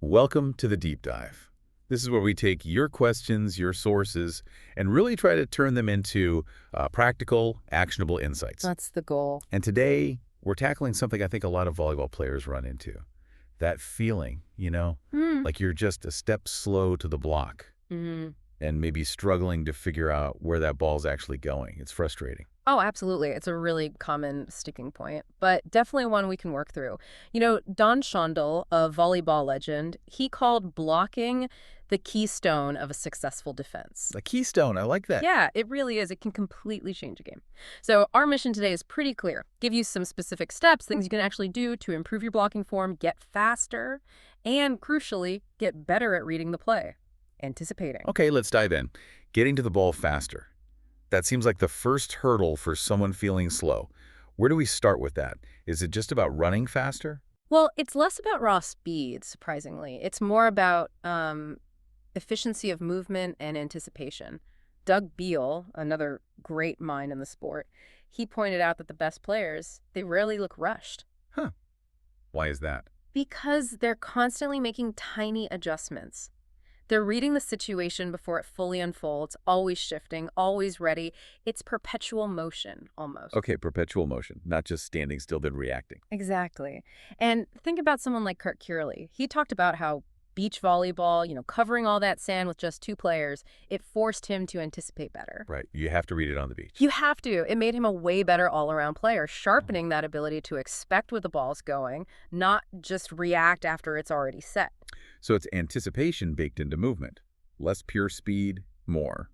Welcome to the Deep Dive. This is where we take your questions, your sources, and really try to turn them into practical, actionable insights. That's the goal. And today, we're tackling something I think a lot of volleyball players run into. That feeling, like you're just a step slow to the block and maybe struggling to figure out where that ball's actually going. It's frustrating. Oh, absolutely. It's a really common sticking point, but definitely one we can work through. Don Shondell, a volleyball legend, he called blocking the keystone of a successful defense. The keystone, I like that. Yeah, it really is. It can completely change a game. So our mission today is pretty clear. Give you some specific steps, things you can actually do to improve your blocking form, get faster, and crucially, get better at reading the play. Anticipating. Okay, let's dive in. Getting to the ball faster. That seems like the first hurdle for someone feeling slow. Where do we start with that? Is it just about running faster? Well, it's less about raw speed, surprisingly. It's more about efficiency of movement and anticipation. Doug Beal, another great mind in the sport, he pointed out that the best players, they rarely look rushed. Huh. Why is that? Because they're constantly making tiny adjustments. They're reading the situation before it fully unfolds, always shifting, always ready. It's perpetual motion, almost. Okay, perpetual motion, not just standing still then reacting. Exactly. And think about someone like Kurt Curley. He talked about how beach volleyball, covering all that sand with just two players, it forced him to anticipate better. Right, you have to read it on the beach. You have to. It made him a way better all-around player, sharpening that ability to expect where the ball's going, not just react after it's already set. So it's anticipation baked into movement. Less pure speed, more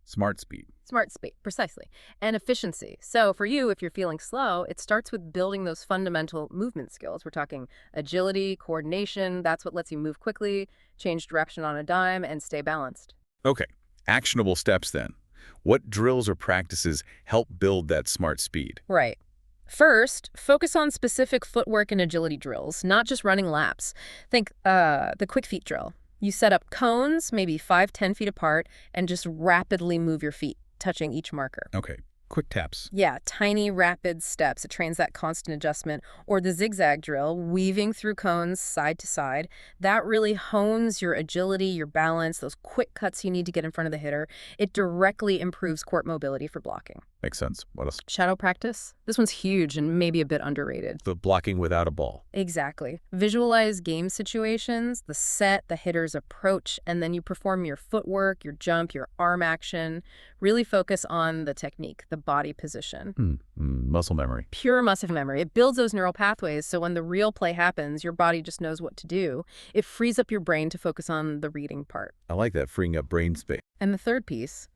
smart speed. Smart speed, precisely. And efficiency. So for you, if you're feeling slow, it starts with building those fundamental movement skills. We're talking agility, coordination. That's what lets you move quickly, change direction on a dime, and stay balanced. Okay, actionable steps then. What drills or practices help build that smart speed? Right. First, focus on specific footwork and agility drills, not just running laps. Think the quick feet drill. You set up cones, maybe 5-10 feet apart, and just rapidly move your feet, touching each marker. Okay, quick taps. Yeah, tiny, rapid steps. It trains that constant adjustment. Or the zigzag drill, weaving through cones side to side. That really hones your agility, your balance, those quick cuts you need to get in front of the hitter. It directly improves court mobility for blocking. Makes sense. What else? Shadow practice. This one's huge and maybe a bit underrated. The blocking without a ball. Exactly. Visualize game situations, the set, the hitter's approach, and then you perform your footwork, your jump, your arm action. Really focus on the technique, the body position. Muscle memory. Pure muscle memory. It builds those neural pathways, so when the real play happens, your body just knows what to do. It frees up your brain to focus on the reading part. I like that, freeing up brain space. And the third piece,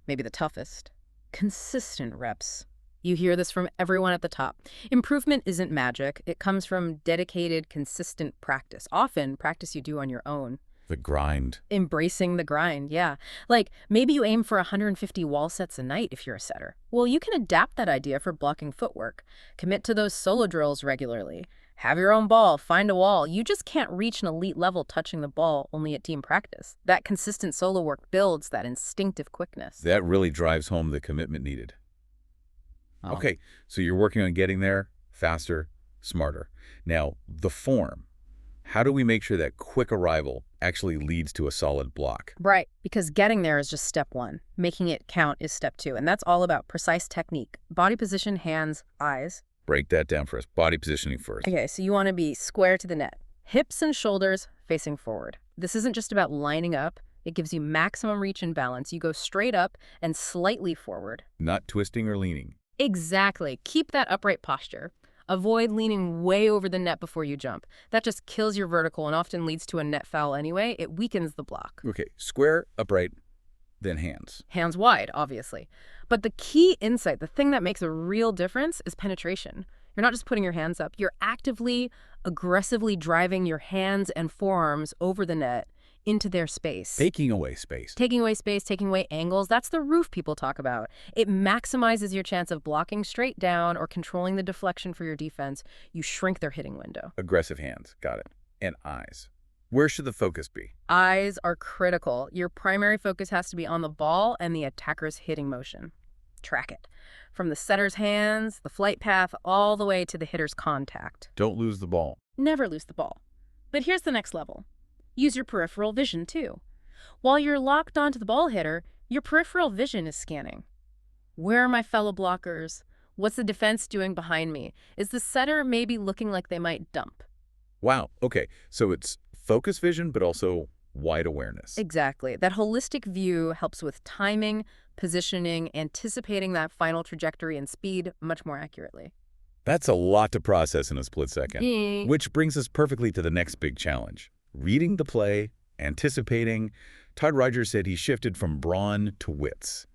maybe the toughest, consistent reps. You hear this from everyone at the top. Improvement isn't magic. It comes from dedicated, consistent practice. Often, practice you do on your own. The grind. Embracing the grind, yeah. Like, maybe you aim for 150 wall sets a night if you're a setter. Well, you can adapt that idea for blocking footwork. Commit to those solo drills regularly. Have your own ball, find a wall. You just can't reach an elite level touching the ball only at team practice. That consistent solo work builds that instinctive quickness. That really drives home the commitment needed. Oh. Okay, so you're working on getting there faster, smarter. Now, the form. How do we make sure that quick arrival actually leads to a solid block? Right, because getting there is just step one. Making it count is step two, and that's all about precise technique. Body position, hands, eyes. Break that down for us. Body positioning first. Okay, so you want to be square to the net. Hips and shoulders facing forward. This isn't just about lining up. It gives you maximum reach and balance. You go straight up and slightly forward. Not twisting or leaning. Exactly. Keep that upright posture. Avoid leaning way over the net before you jump. That just kills your vertical and often leads to a net foul anyway. It weakens the block. Okay, square, upright, then hands. Hands wide, obviously. But the key insight, the thing that makes a real difference, is penetration. You're not just putting your hands up. You're actively, aggressively driving your hands and forearms over the net into their space. Taking away space. Taking away space, taking away angles. That's the roof people talk about. It maximizes your chance of blocking straight down or controlling the deflection for your defense. You shrink their hitting window. Aggressive hands. Got it. And eyes. Where should the focus be? Eyes are critical. Your primary focus has to be on the ball and the attacker's hitting motion. Track it. From the setter's hands, the flight path, all the way to the hitter's contact. Don't lose the ball. Never lose the ball. But here's the next level. Use your peripheral vision, too. While you're locked onto the ball hitter, your peripheral vision is scanning. Where are my fellow blockers? What's the defense doing behind me? Is the setter maybe looking like they might dump? Wow. Okay. So it's focus vision, but also wide awareness. Exactly. That holistic view helps with timing, positioning, anticipating that final trajectory and speed much more accurately. That's a lot to process in a split second. Which brings us perfectly to the next big challenge. Reading the play, anticipating. Todd Rogers said he shifted from brawn to wits.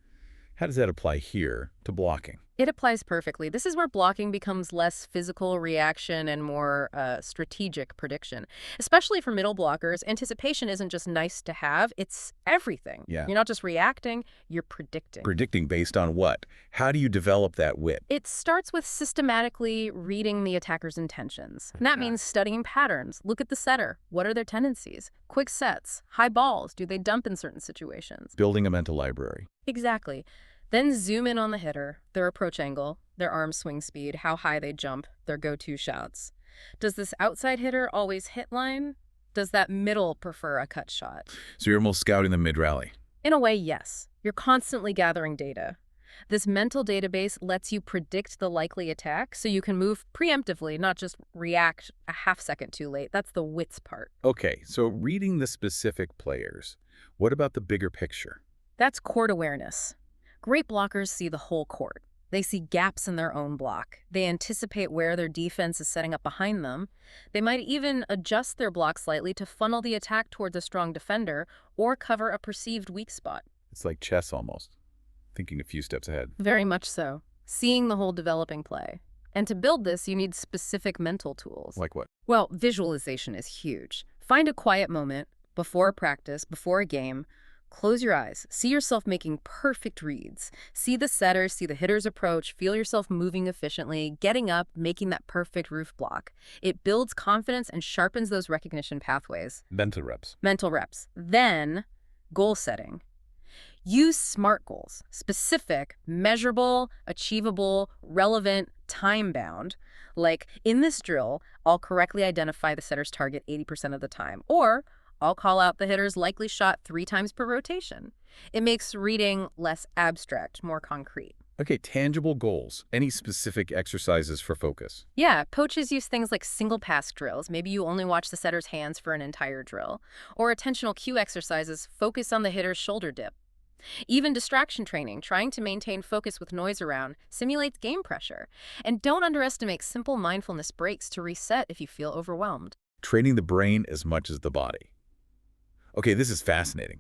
How does that apply here to blocking? It applies perfectly. This is where blocking becomes less physical reaction and more strategic prediction. Especially for middle blockers, anticipation isn't just nice to have, it's everything. Yeah. You're not just reacting, you're predicting. Predicting based on what? How do you develop that wit? It starts with systematically reading the attacker's intentions. And that means studying patterns. Look at the setter. What are their tendencies? Quick sets, high balls, do they dump in certain situations? Building a mental library. Exactly. Then zoom in on the hitter, their approach angle, their arm swing speed, how high they jump, their go-to shots. Does this outside hitter always hit line? Does that middle prefer a cut shot? So you're almost scouting the mid-rally. In a way, yes. You're constantly gathering data. This mental database lets you predict the likely attack so you can move preemptively, not just react a half second too late. That's the wits part. Okay, so reading the specific players. What about the bigger picture? That's court awareness. Great blockers see the whole court. They see gaps in their own block. They anticipate where their defense is setting up behind them. They might even adjust their block slightly to funnel the attack towards a strong defender or cover a perceived weak spot. It's like chess almost, thinking a few steps ahead. Very much so. Seeing the whole developing play. And to build this, you need specific mental tools. Like what? Well, visualization is huge. Find a quiet moment before a practice, before a game. Close your eyes. See yourself making perfect reads. See the setter, see the hitter's approach, feel yourself moving efficiently, getting up, making that perfect roof block. It builds confidence and sharpens those recognition pathways. Mental reps. Mental reps. Then, goal setting. Use SMART goals. Specific, measurable, achievable, relevant, time-bound. Like, in this drill, I'll correctly identify the setter's target 80% of the time. Or, I'll call out the hitter's likely shot 3 times per rotation. It makes reading less abstract, more concrete. Okay, tangible goals. Any specific exercises for focus? Yeah, coaches use things like single pass drills. Maybe you only watch the setter's hands for an entire drill. Or attentional cue exercises, focus on the hitter's shoulder dip. Even distraction training, trying to maintain focus with noise around, simulates game pressure. And don't underestimate simple mindfulness breaks to reset if you feel overwhelmed. Training the brain as much as the body. Okay, this is fascinating.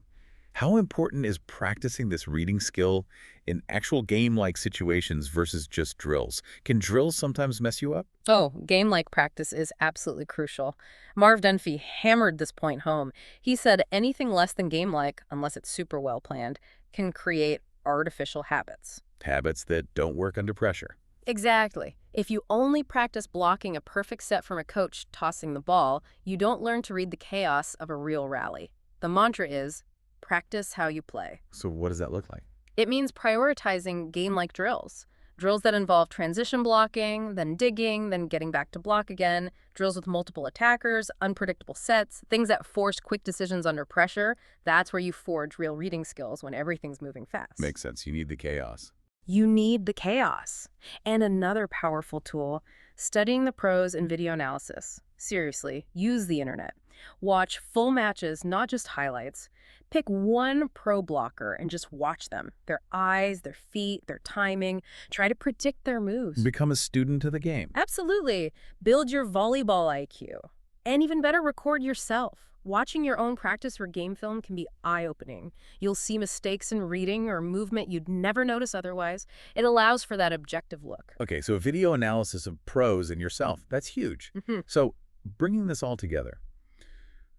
How important is practicing this reading skill in actual game-like situations versus just drills? Can drills sometimes mess you up? Oh, game-like practice is absolutely crucial. Marv Dunphy hammered this point home. He said anything less than game-like, unless it's super well planned, can create artificial habits. Habits that don't work under pressure. Exactly. If you only practice blocking a perfect set from a coach tossing the ball, you don't learn to read the chaos of a real rally. The mantra is, practice how you play. So what does that look like? It means prioritizing game-like drills. Drills that involve transition blocking, then digging, then getting back to block again. Drills with multiple attackers, unpredictable sets, things that force quick decisions under pressure. That's where you forge real reading skills when everything's moving fast. Makes sense. You need the chaos. You need the chaos. And another powerful tool, studying the pros and video analysis. Seriously, use the internet. Watch full matches, not just highlights. Pick one pro blocker and just watch them. Their eyes, their feet, their timing. Try to predict their moves. Become a student of the game. Absolutely. Build your volleyball IQ. And even better, record yourself. Watching your own practice or game film can be eye-opening. You'll see mistakes in reading or movement you'd never notice otherwise. It allows for that objective look. Okay, so video analysis of pros and yourself, that's huge. So bringing this all together,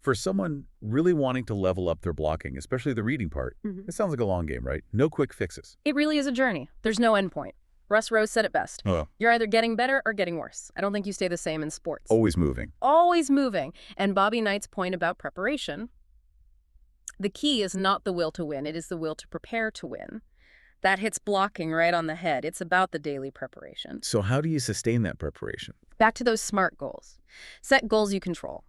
for someone really wanting to level up their blocking, especially the reading part, it sounds like a long game, right? No quick fixes. It really is a journey. There's no end point. Russ Rose said it best. Oh. You're either getting better or getting worse. I don't think you stay the same in sports. Always moving. Always moving. And Bobby Knight's point about preparation, the key is not the will to win. It is the will to prepare to win. That hits blocking right on the head. It's about the daily preparation. So how do you sustain that preparation? Back to those SMART goals. Set goals you control.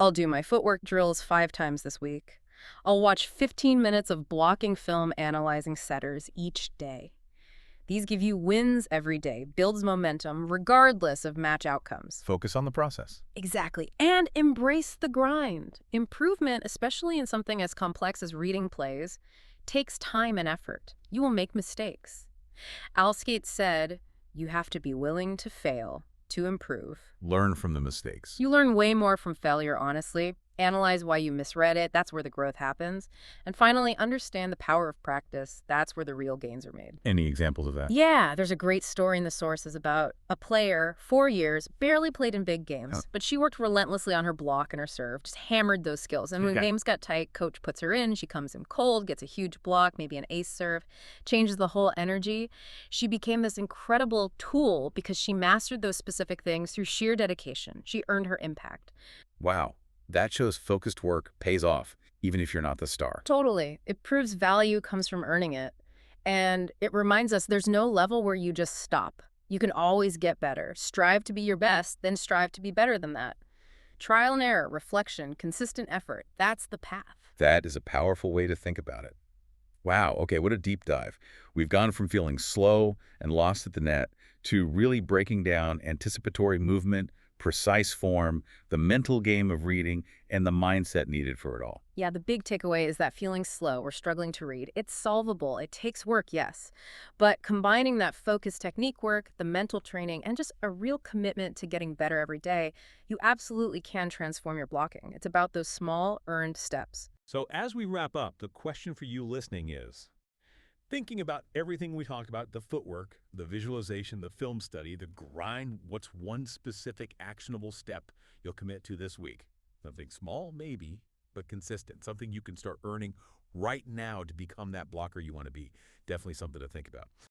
I'll do my footwork drills 5 times this week. I'll watch 15 minutes of blocking film analyzing setters each day. These give you wins every day, builds momentum regardless of match outcomes. Focus on the process. Exactly. And embrace the grind. Improvement, especially in something as complex as reading plays, takes time and effort. You will make mistakes. Al Skate said, you have to be willing to fail to improve. Learn from the mistakes. You learn way more from failure, honestly. Analyze why you misread it. That's where the growth happens. And finally, understand the power of practice. That's where the real gains are made. Any examples of that? Yeah, there's a great story in the sources about a player, 4 years, barely played in big games, but she worked relentlessly on her block and her serve, just hammered those skills. And when games got tight, coach puts her in, she comes in cold, gets a huge block, maybe an ace serve, changes the whole energy. She became this incredible tool because she mastered those specific things through sheer dedication. She earned her impact. Wow. That shows focused work pays off, even if you're not the star. Totally. It proves value comes from earning it. And it reminds us there's no level where you just stop. You can always get better. Strive to be your best, then strive to be better than that. Trial and error, reflection, consistent effort. That's the path. That is a powerful way to think about it. Wow, okay, what a deep dive. We've gone from feeling slow and lost at the net to really breaking down anticipatory movement, precise form, the mental game of reading, and the mindset needed for it all. Yeah, the big takeaway is that feeling slow or struggling to read, it's solvable. It takes work, yes. But combining that focused technique work, the mental training, and just a real commitment to getting better every day, you absolutely can transform your blocking. It's about those small, earned steps. So as we wrap up, the question for you listening is, thinking about everything we talked about, the footwork, the visualization, the film study, the grind, what's one specific actionable step you'll commit to this week? Something small, maybe, but consistent. Something you can start earning right now to become that blocker you want to be. Definitely something to think about.